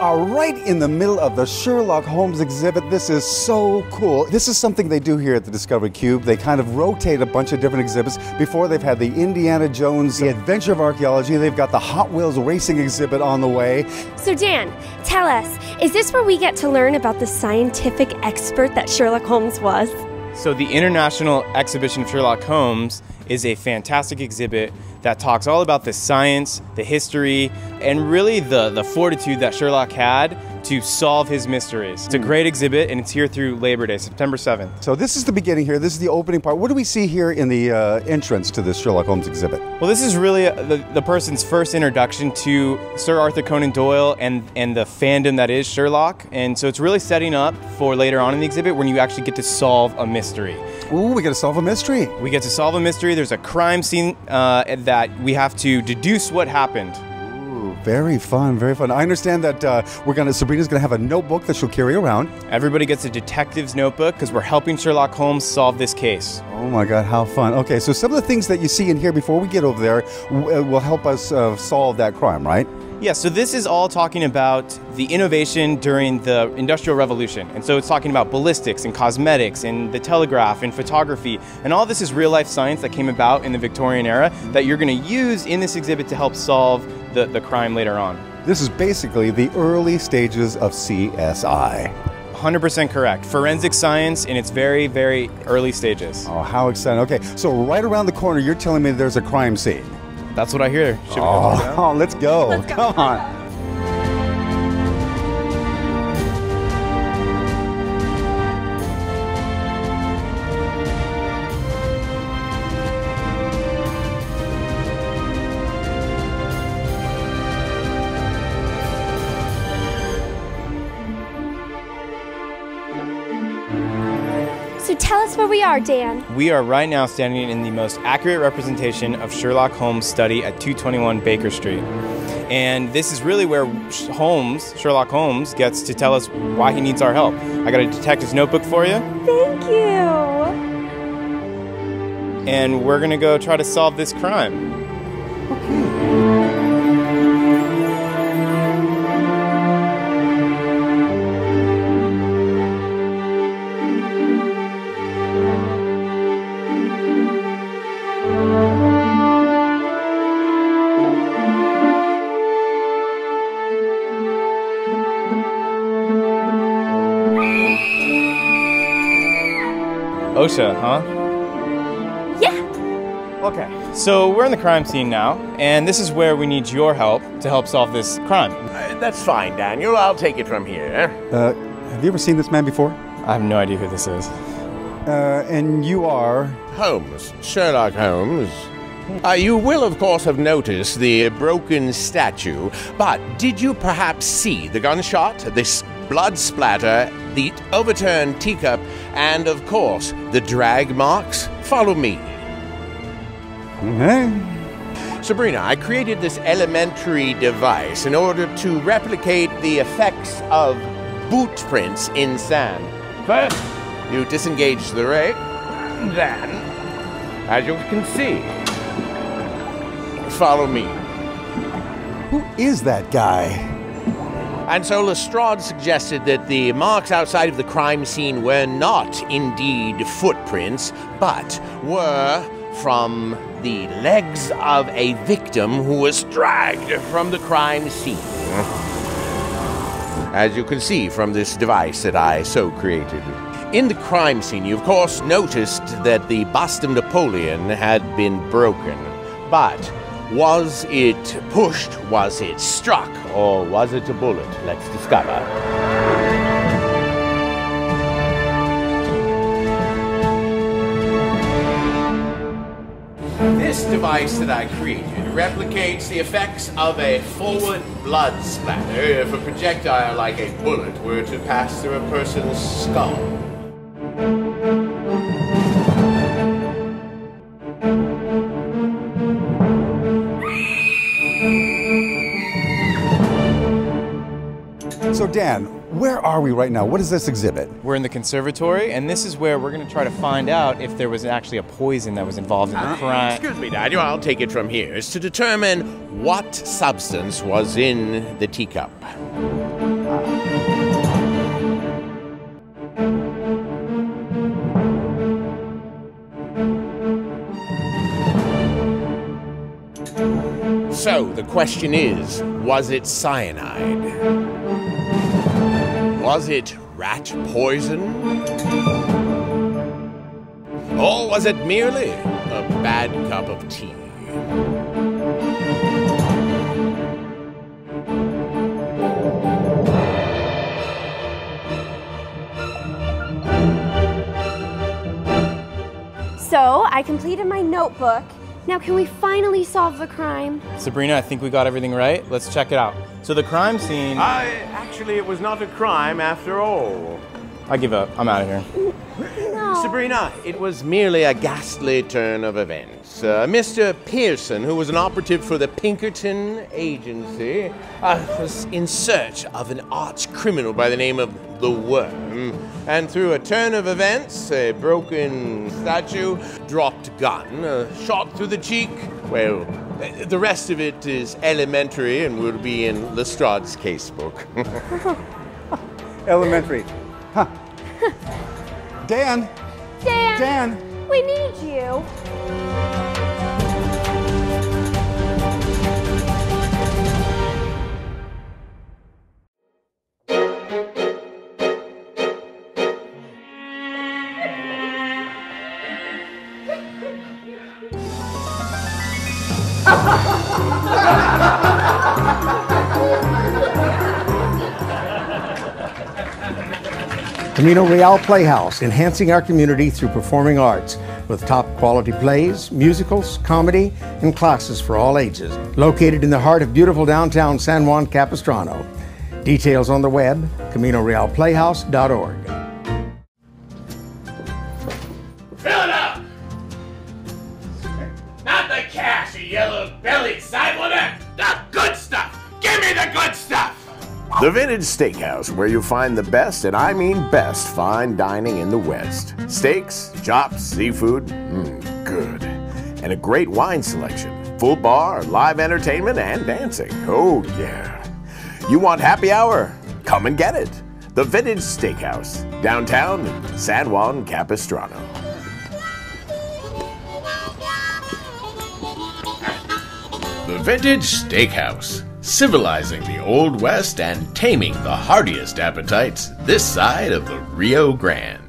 are right in the middle of the Sherlock Holmes exhibit. This is so cool. This is something they do here at the Discovery Cube. They kind of rotate a bunch of different exhibits. Before, they've had the Indiana Jones, the Adventure of Archaeology. They've got the Hot Wheels racing exhibit on the way. So Dan, tell us, is this where we get to learn about the scientific expert that Sherlock Holmes was? So the International Exhibition of Sherlock Holmes is a fantastic exhibit that talks all about the science, the history, and really the fortitude that Sherlock had to solve his mysteries. It's a great exhibit, and it's here through Labor Day, September 7th. So this is the beginning here. This is the opening part. What do we see here in the entrance to this Sherlock Holmes exhibit? Well, this is really the person's first introduction to Sir Arthur Conan Doyle and the fandom that is Sherlock. And so it's really setting up for later on in the exhibit when you actually get to solve a mystery. Ooh, we get to solve a mystery. We get to solve a mystery. There's a crime scene that we have to deduce what happened. Very fun, very fun. I understand that Sabrina's gonna have a notebook that she'll carry around. Everybody gets a detective's notebook because we're helping Sherlock Holmes solve this case. Oh my God, how fun. Okay, so some of the things that you see in here before we get over there will help us solve that crime, right? Yeah, so this is all talking about the innovation during the Industrial Revolution. And so it's talking about ballistics and cosmetics and the telegraph and photography. And all this is real life science that came about in the Victorian era that you're gonna use in this exhibit to help solve the crime later on. This is basically the early stages of CSI. 100% correct. Forensic science in its very, very early stages. Oh, how exciting. Okay, so right around the corner, you're telling me there's a crime scene. That's what I hear. Let's go. Let's go. Come on. So tell us where we are, Dan. We are right now standing in the most accurate representation of Sherlock Holmes' study at 221 Baker Street. And this is really where Sherlock Holmes gets to tell us why he needs our help. I got a detective's notebook for you. Thank you. And we're gonna go try to solve this crime. OSHA, huh? Yeah. Okay, so we're in the crime scene now, and this is where we need your help to help solve this crime. That's fine, Daniel. I'll take it from here. Have you ever seen this man before? I have no idea who this is. And you are? Holmes. Sherlock Holmes. You will, of course, have noticed the broken statue, but did you perhaps see the gunshot, this blood splatter, the overturned teacup, and, of course, the drag marks? Follow me. Okay. Sabrina, I created this elementary device in order to replicate the effects of boot prints in sand. First, you disengage the rake, then, as you can see, follow me. Who is that guy? And so Lestrade suggested that the marks outside of the crime scene were not indeed footprints, but were from the legs of a victim who was dragged from the crime scene. As you can see from this device that I so created. In the crime scene, you of course noticed that the bust of Napoleon had been broken. But was it pushed, was it struck, or was it a bullet? Let's discover. This device that I created replicates the effects of a forward blood splatter if a projectile like a bullet were to pass through a person's skull. So Dan, where are we right now? What is this exhibit? We're in the conservatory, and this is where we're going to try to find out if there was actually a poison that was involved in the crime. Excuse me, Daniel, I'll take it from here. Is to determine what substance was in the teacup. So, the question is, was it cyanide? Was it rat poison? Or was it merely a bad cup of tea? So, I completed my notebook. Now can we finally solve the crime? Sabrina, I think we got everything right. Let's check it out. So the crime scene... Actually, it was not a crime after all. I give up. I'm out of here. No. Sabrina, it was merely a ghastly turn of events. Mr. Pearson, who was an operative for the Pinkerton Agency, was in search of an arch criminal by the name of the Worm. And through a turn of events, a broken statue, dropped gun, a shot through the cheek. Well, the rest of it is elementary and will be in Lestrade's casebook. Elementary. Huh. Dan! Dan! Dan! We need you. Camino Real Playhouse, enhancing our community through performing arts with top quality plays, musicals, comedy, and classes for all ages. Located in the heart of beautiful downtown San Juan Capistrano. Details on the web, CaminoRealPlayhouse.org. Fill it up! Not the cash, you yellow-bellied sidewalker! The good stuff! Give me the good stuff! The Vintage Steakhouse, where you find the best, and I mean best, fine dining in the West. Steaks, chops, seafood, good. And a great wine selection. Full bar, live entertainment, and dancing. Oh, yeah. You want happy hour? Come and get it. The Vintage Steakhouse, downtown San Juan Capistrano. The Vintage Steakhouse, civilizing the Old West and taming the hardiest appetites this side of the Rio Grande.